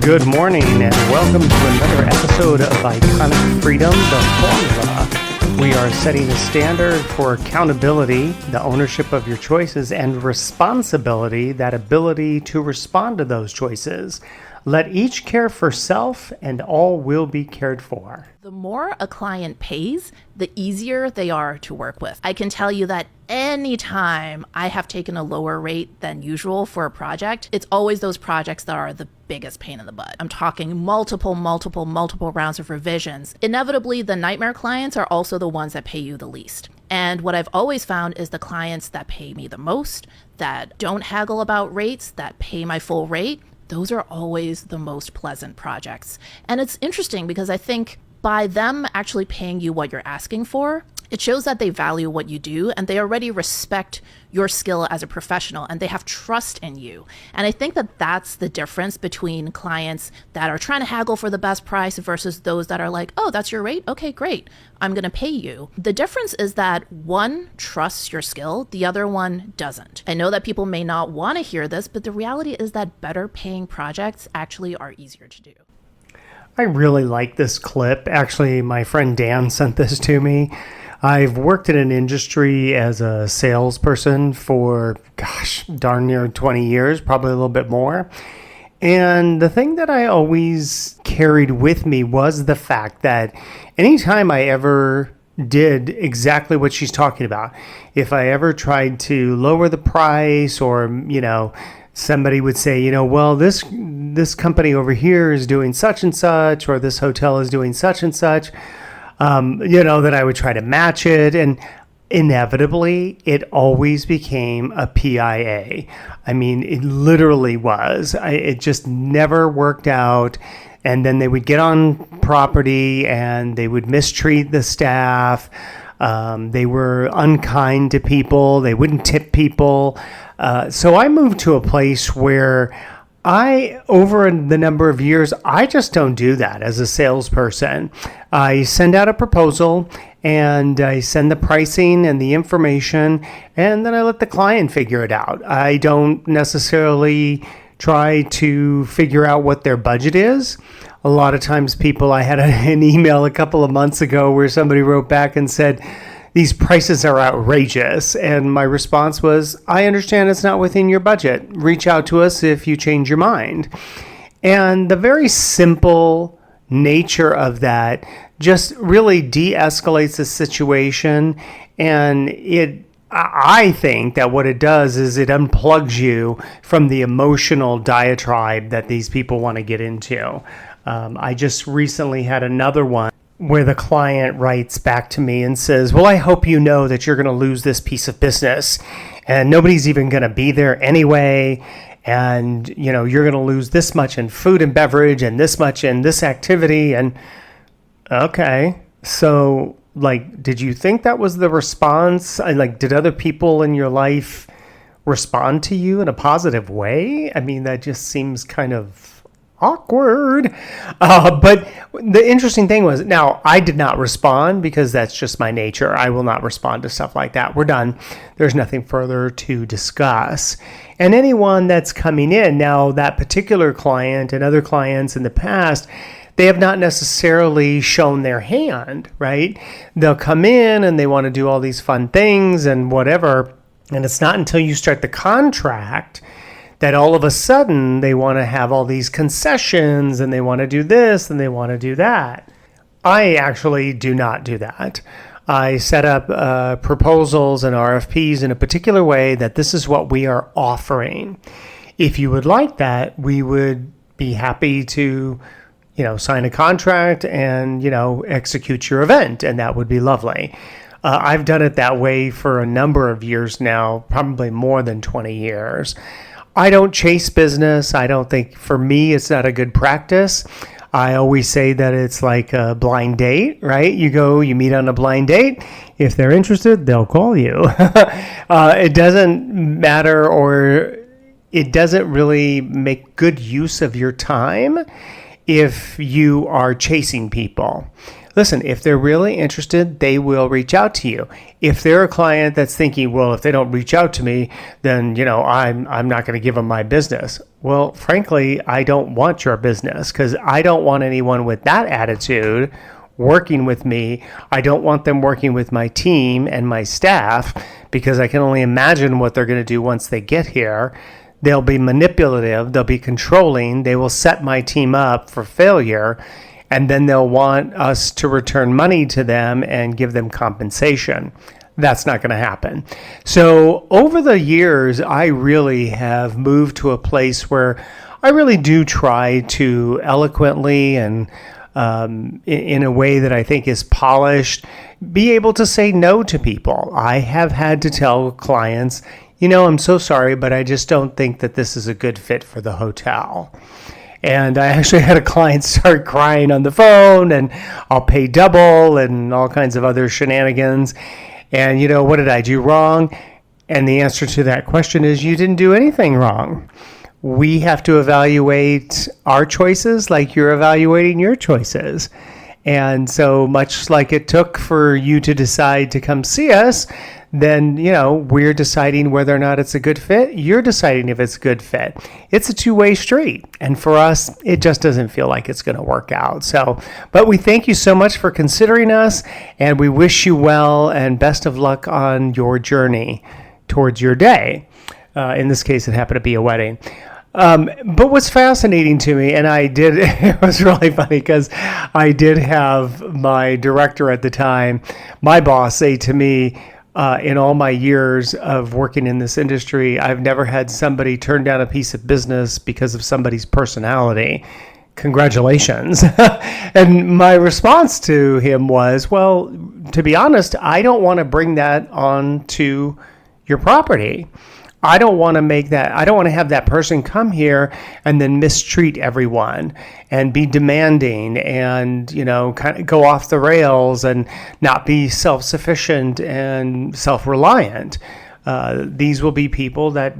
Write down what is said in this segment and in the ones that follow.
Good morning and welcome to another episode of Iconic Freedom, the formula. We are setting a standard for accountability, the ownership of your choices, and responsibility, that ability to respond to those choices. Let each care for self and all will be cared for. The more a client pays, the easier they are to work with. I can tell you that anytime I have taken a lower rate than usual for a project, it's always those projects that are the biggest pain in the butt. I'm talking multiple rounds of revisions. Inevitably, the nightmare clients are also the ones that pay you the least. And what I've always found is the clients that pay me the most, that don't haggle about rates, that pay my full rate, those are always the most pleasant projects. And it's interesting because I think by them actually paying you what you're asking for, it shows that they value what you do and they already respect your skill as a professional and they have trust in you. And I think that that's the difference between clients that are trying to haggle for the best price versus those that are like, oh, that's your rate? Okay, great. I'm going to pay you. The difference is that one trusts your skill, the other one doesn't. I know that people may not want to hear this, but the reality is that better paying projects actually are easier to do. I really like this clip. Actually, my friend Dan sent this to me. I've worked in an industry as a salesperson for, darn near 20 years, probably a little bit more. And the thing that I always carried with me was the fact that anytime I ever did exactly what she's talking about, if I ever tried to lower the price or, somebody would say, well, this company over here is doing such and such, or this hotel is doing such and such, that I would try to match it. And inevitably, it always became a PIA. I mean, it literally was. It just never worked out. And then they would get on property and they would mistreat the staff. They were unkind to people. They wouldn't tip people. So I moved to a place where over the number of years, I just don't do that as a salesperson. I send out a proposal and I send the pricing and the information, and then I let the client figure it out. I don't necessarily try to figure out what their budget is. A lot of times I had an email a couple of months ago where somebody wrote back and said, these prices are outrageous. And my response was, I understand it's not within your budget. Reach out to us if you change your mind. And the very simple nature of that just really de-escalates the situation. And I think that what it does is it unplugs you from the emotional diatribe that these people want to get into. I just recently had another one where the client writes back to me and says, well, I hope you know that you're going to lose this piece of business and nobody's even going to be there anyway. And, you're going to lose this much in food and beverage and this much in this activity. And okay, so did you think that was the response? Did other people in your life respond to you in a positive way? I mean, that just seems kind of awkward. But the interesting thing was, now I did not respond because that's just my nature. I will not respond to stuff like that. We're done. There's nothing further to discuss. And anyone that's coming in now, that particular client and other clients in the past, they have not necessarily shown their hand, right? They'll come in and they want to do all these fun things and whatever. And it's not until you start the contract that all of a sudden they want to have all these concessions and they want to do this and they want to do that. I actually do not do that. I set up proposals and RFPs in a particular way that this is what we are offering. If you would like that, we would be happy to, sign a contract and, execute your event, and that would be lovely. I've done it that way for a number of years now, probably more than 20 years. I don't chase business. I don't think, for me, it's not a good practice. I always say that it's like a blind date, right? You meet on a blind date. If they're interested, they'll call you. It doesn't matter, or it doesn't really make good use of your time if you are chasing people. Listen, if they're really interested, they will reach out to you. If they're a client that's thinking, well, if they don't reach out to me, then, I'm not going to give them my business. Well, frankly, I don't want your business because I don't want anyone with that attitude working with me. I don't want them working with my team and my staff because I can only imagine what they're going to do once they get here. They'll be manipulative. They'll be controlling. They will set my team up for failure. And then they'll want us to return money to them and give them compensation. That's not going to happen. So over the years, I really have moved to a place where I really do try to eloquently and in a way that I think is polished, be able to say no to people. I have had to tell clients, I'm so sorry, but I just don't think that this is a good fit for the hotel. And I actually had a client start crying on the phone, and I'll pay double and all kinds of other shenanigans. And, what did I do wrong? And the answer to that question is you didn't do anything wrong. We have to evaluate our choices like you're evaluating your choices. And so much like it took for you to decide to come see us, then, we're deciding whether or not it's a good fit. You're deciding if it's a good fit. It's a two-way street. And for us, it just doesn't feel like it's going to work out. But we thank you so much for considering us, and we wish you well and best of luck on your journey towards your day. In this case, it happened to be a wedding. But what's fascinating to me, and it was really funny because I did have my director at the time, my boss, say to me, in all my years of working in this industry, I've never had somebody turn down a piece of business because of somebody's personality. Congratulations. And my response to him was, well, to be honest, I don't want to bring that onto your property. I don't want to have that person come here and then mistreat everyone and be demanding and, kind of go off the rails and not be self-sufficient and self-reliant. These will be people that,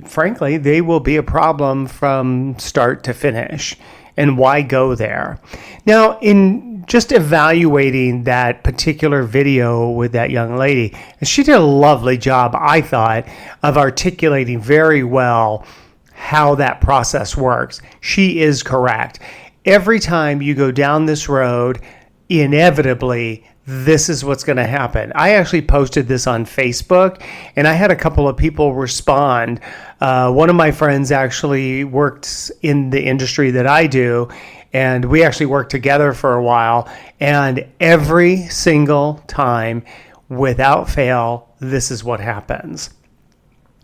frankly, they will be a problem from start to finish. And why go there? Now, in just evaluating that particular video with that young lady, and she did a lovely job, I thought, of articulating very well how that process works. She is correct. Every time you go down this road, inevitably, this is what's going to happen. I actually posted this on Facebook, and I had a couple of people respond. One of my friends actually works in the industry that I do, and we actually worked together for a while. And every single time, without fail, this is what happens.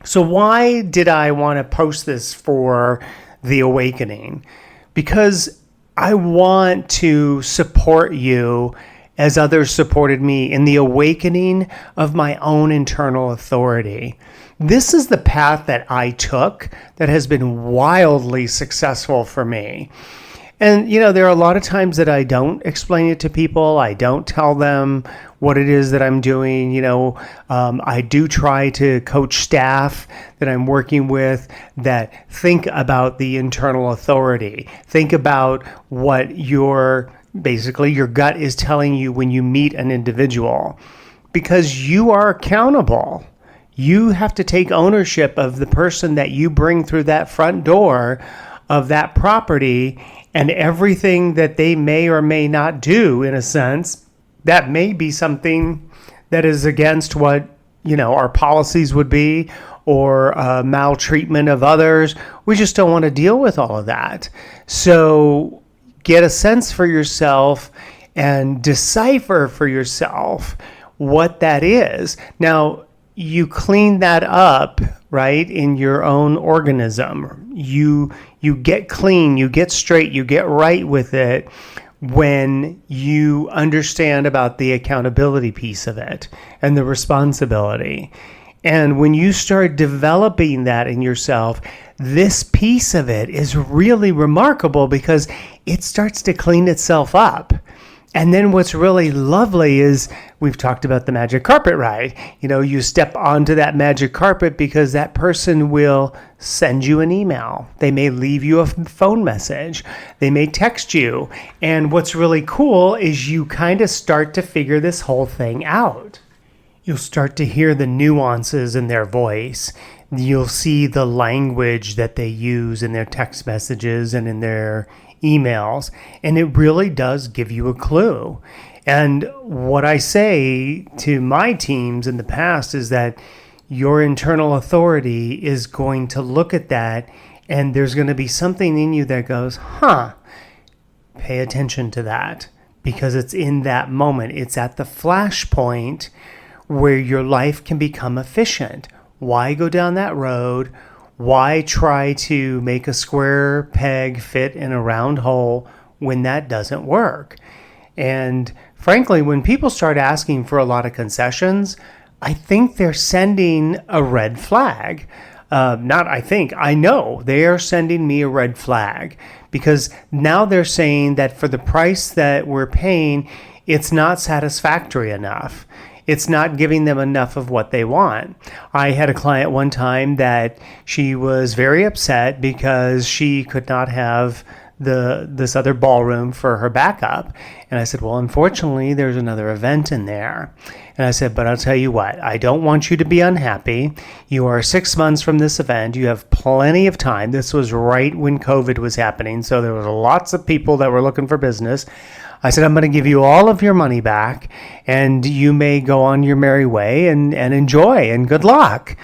So why did I want to post this for the awakening? Because I want to support you as others supported me in the awakening of my own internal authority. This is the path that I took that has been wildly successful for me. And, there are a lot of times that I don't explain it to people. I don't tell them what it is that I'm doing. I do try to coach staff that I'm working with that think about the internal authority. Think about what your gut is telling you when you meet an individual, because you are accountable. You have to take ownership of the person that you bring through that front door of that property and everything that they may or may not do. In a sense, that may be something that is against what our policies would be, or maltreatment of others. We just don't want to deal with all of that. So get a sense for yourself and decipher for yourself what that is. Now, you clean that up, right, in your own organism. You get clean, you get straight, you get right with it when you understand about the accountability piece of it and the responsibility. And when you start developing that in yourself, this piece of it is really remarkable because it starts to clean itself up. And then what's really lovely is we've talked about the magic carpet ride. You step onto that magic carpet because that person will send you an email. They may leave you a phone message. They may text you. And what's really cool is you kind of start to figure this whole thing out. You'll start to hear the nuances in their voice. You'll see the language that they use in their text messages and in their emails, and it really does give you a clue. And what I say to my teams in the past is that your internal authority is going to look at that, and there's going to be something in you that goes, pay attention to that, because it's in that moment. It's at the flashpoint where your life can become efficient. Why go down that road? Why try to make a square peg fit in a round hole when that doesn't work? And frankly, when people start asking for a lot of concessions, I think they're sending a red flag. I know they are sending me a red flag, because now they're saying that for the price that we're paying, it's not satisfactory enough. It's not giving them enough of what they want. I had a client one time that she was very upset because she could not have this other ballroom for her backup. And I said, well, unfortunately, there's another event in there. And I said, but I'll tell you what, I don't want you to be unhappy. You are 6 months from this event. You have plenty of time. This was right when COVID was happening, so there was lots of people that were looking for business. I said, I'm going to give you all of your money back, and you may go on your merry way and enjoy, and good luck.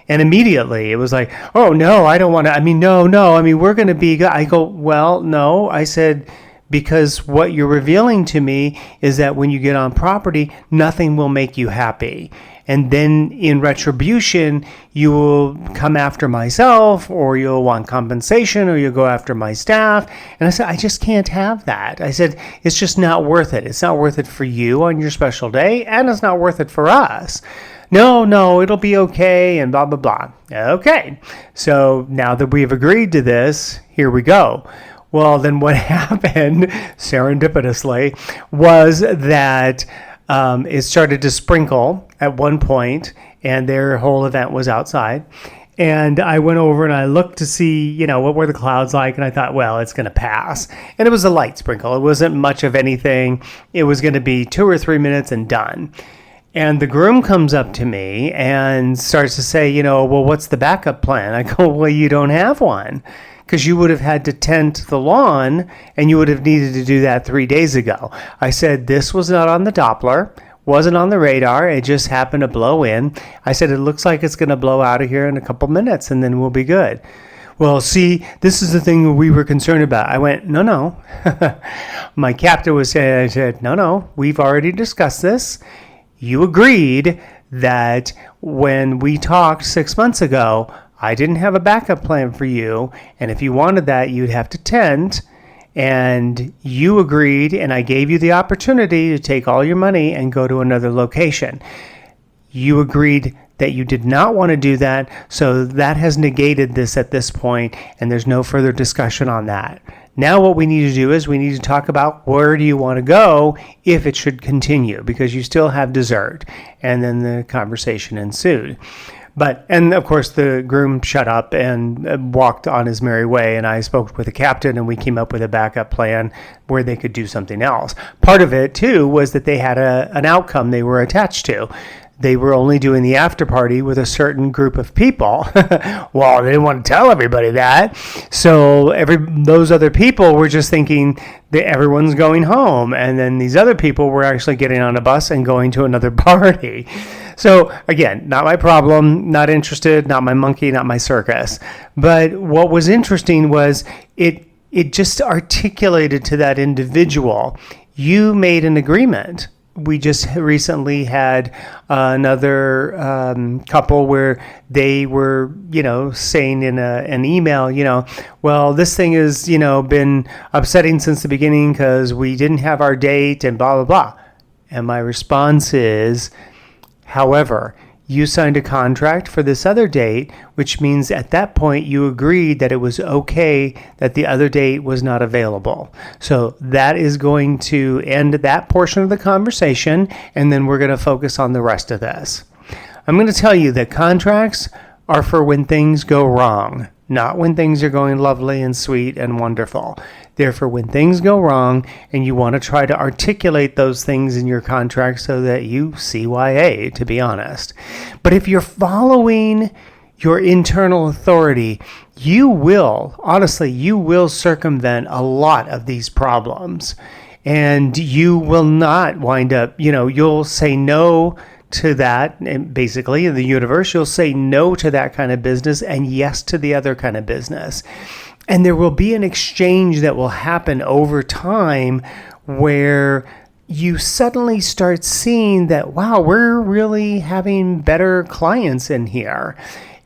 And immediately it was like, oh, no, I don't want to. No, we're going to be good. I go, well, no. I said, because what you're revealing to me is that when you get on property, nothing will make you happy. And then in retribution, you will come after myself, or you'll want compensation, or you'll go after my staff. And I said, I just can't have that. I said, it's just not worth it. It's not worth it for you on your special day, and it's not worth it for us. No, it'll be okay, and blah, blah, blah. Okay, so now that we've agreed to this, here we go. Well, then what happened, serendipitously, was that it started to sprinkle at one point, and their whole event was outside. And I went over and I looked to see, what were the clouds like, and I thought, well, it's going to pass. And it was a light sprinkle. It wasn't much of anything. It was going to be 2 or 3 minutes and done. And the groom comes up to me and starts to say, well, what's the backup plan? I go, well, you don't have one, because you would have had to tent the lawn, and you would have needed to do that 3 days ago. I said, this was not on the Doppler, wasn't on the radar. It just happened to blow in. I said, it looks like it's going to blow out of here in a couple minutes, and then we'll be good. Well, see, this is the thing we were concerned about. I went, no. My captain was saying, I said, no, we've already discussed this. You agreed that when we talked 6 months ago, I didn't have a backup plan for you, and if you wanted that, you'd have to tent, and you agreed, and I gave you the opportunity to take all your money and go to another location. You agreed that you did not want to do that, so that has negated this at this point, and there's no further discussion on that. Now what we need to do is we need to talk about where do you want to go if it should continue, because you still have dessert. And then the conversation ensued. And of course, the groom shut up and walked on his merry way, and I spoke with the captain, and we came up with a backup plan where they could do something else. Part of it, too, was that they had an outcome they were attached to. They were only doing the after party with a certain group of people. Well, they didn't want to tell everybody that. So those other people were just thinking that everyone's going home. And then these other people were actually getting on a bus and going to another party. So again, not my problem, not interested, not my monkey, not my circus. But what was interesting was it just articulated to that individual, you made an agreement. We just recently had another couple where they were, saying in an email, well, this thing has, been upsetting since the beginning because we didn't have our date and blah, blah, blah. And my response is, however, you signed a contract for this other date, which means at that point you agreed that it was okay that the other date was not available. So that is going to end that portion of the conversation, and then we're going to focus on the rest of this. I'm going to tell you that contracts are for when things go wrong, not when things are going lovely and sweet and wonderful. They're for when things go wrong and you want to try to articulate those things in your contract so that you CYA, to be honest. But if you're following your internal authority, you will circumvent a lot of these problems. And you will not wind up, you'll say no to that, and basically in the universe, you'll say no to that kind of business and yes to the other kind of business. And there will be an exchange that will happen over time where you suddenly start seeing that, wow, we're really having better clients in here.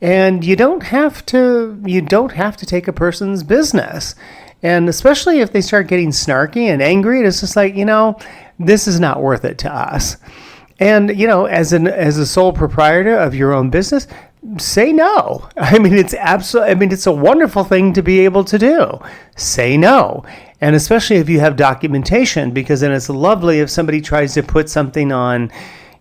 And you don't have to take a person's business. And especially if they start getting snarky and angry, it's just like, this is not worth it to us. And, as a sole proprietor of your own business, say no. It's a wonderful thing to be able to do. Say no. And especially if you have documentation, because then it's lovely if somebody tries to put something on,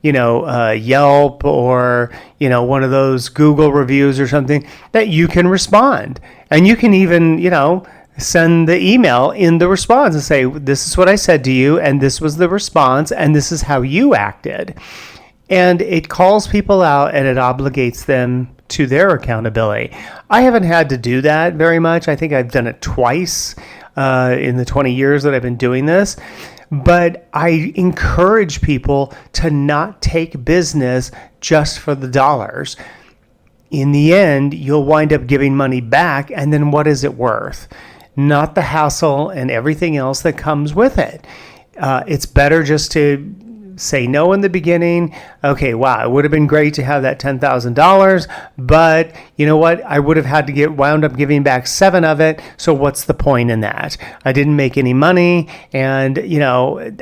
Yelp or, one of those Google reviews or something, that you can respond. And you can even, send the email in the response and say, this is what I said to you, and this was the response, and this is how you acted. And it calls people out and it obligates them to their accountability. I haven't had to do that very much. I think I've done it twice in the 20 years that I've been doing this. But I encourage people to not take business just for the dollars. In the end, you'll wind up giving money back, and then what is it worth? Not the hassle and everything else that comes with it. It's better just to say no in the beginning. Okay, wow, it would have been great to have that $10,000, but you know what? I would have had to wound up giving back 7 of it. So what's the point in that? I didn't make any money, and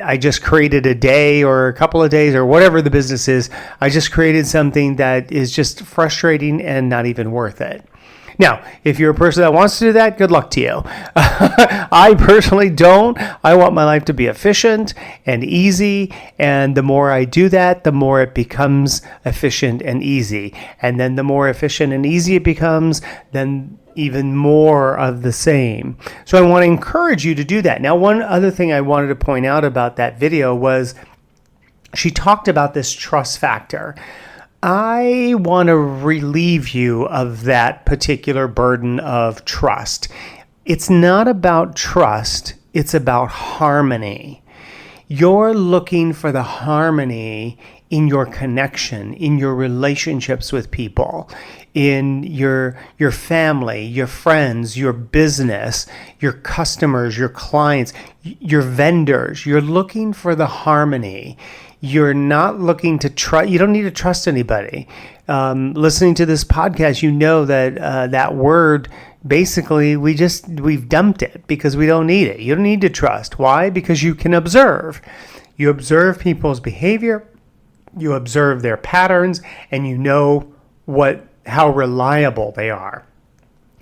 I just created a day or a couple of days or whatever the business is. I just created something that is just frustrating and not even worth it. Now, if you're a person that wants to do that, good luck to you. I personally don't. I want my life to be efficient and easy. And the more I do that, the more it becomes efficient and easy. And then the more efficient and easy it becomes, then even more of the same. So I want to encourage you to do that. Now, one other thing I wanted to point out about that video was she talked about this trust factor. I want to relieve you of that particular burden of trust. It's not about trust, it's about harmony. You're looking for the harmony in your connection, in your relationships with people, in your family, your friends, your business, your customers, your clients, your vendors. You're looking for the harmony. You're not looking to trust. You don't need to trust anybody. Listening to this podcast, you know that that word, basically, we've dumped it because we don't need it. You don't need to trust. Why? Because you can observe. You observe people's behavior. You observe their patterns, and you know how reliable they are,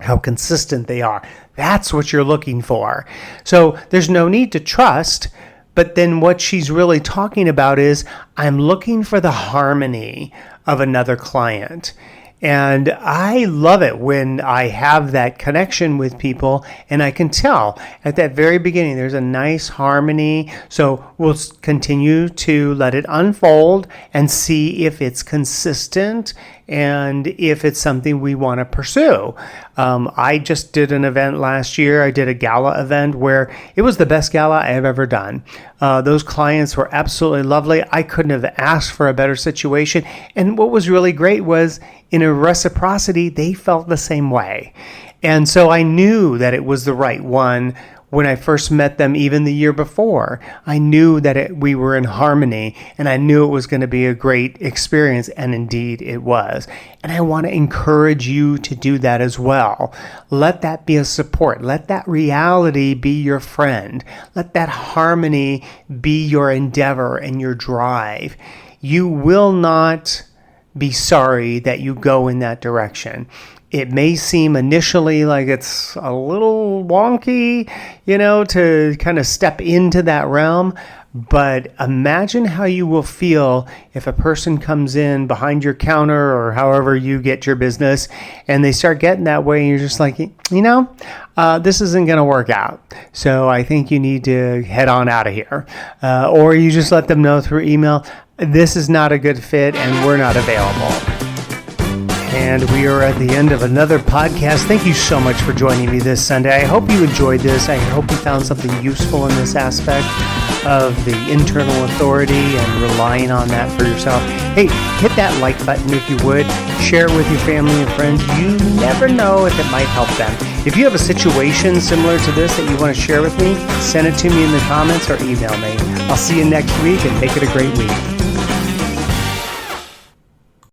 how consistent they are. That's what you're looking for. So there's no need to trust. But then what she's really talking about is, I'm looking for the harmony of another client. And I love it when I have that connection with people and I can tell at that very beginning there's a nice harmony. So we'll continue to let it unfold and see if it's consistent and if it's something we want to pursue. I just did an event last year. I did a gala event where it was the best gala I have ever done. Those clients were absolutely lovely. I couldn't have asked for a better situation. And what was really great was, in a reciprocity, they felt the same way. And so I knew that it was the right one when I first met them, even the year before. I knew that we were in harmony, and I knew it was going to be a great experience, and indeed it was. And I want to encourage you to do that as well. Let that be a support. Let that reality be your friend. Let that harmony be your endeavor and your drive. You will not be sorry that you go in that direction. It may seem initially like it's a little wonky, to kind of step into that realm. But imagine how you will feel if a person comes in behind your counter or however you get your business and they start getting that way and you're just like, this isn't going to work out. So I think you need to head on out of here. Or you just let them know through email, this is not a good fit and we're not available. And we are at the end of another podcast. Thank you so much for joining me this Sunday. I hope you enjoyed this. I hope you found something useful in this aspect of the internal authority and relying on that for yourself. Hey, hit that like button if you would. Share it with your family and friends. You never know if it might help them. If you have a situation similar to this that you want to share with me, send it to me in the comments or email me. I'll see you next week and make it a great week.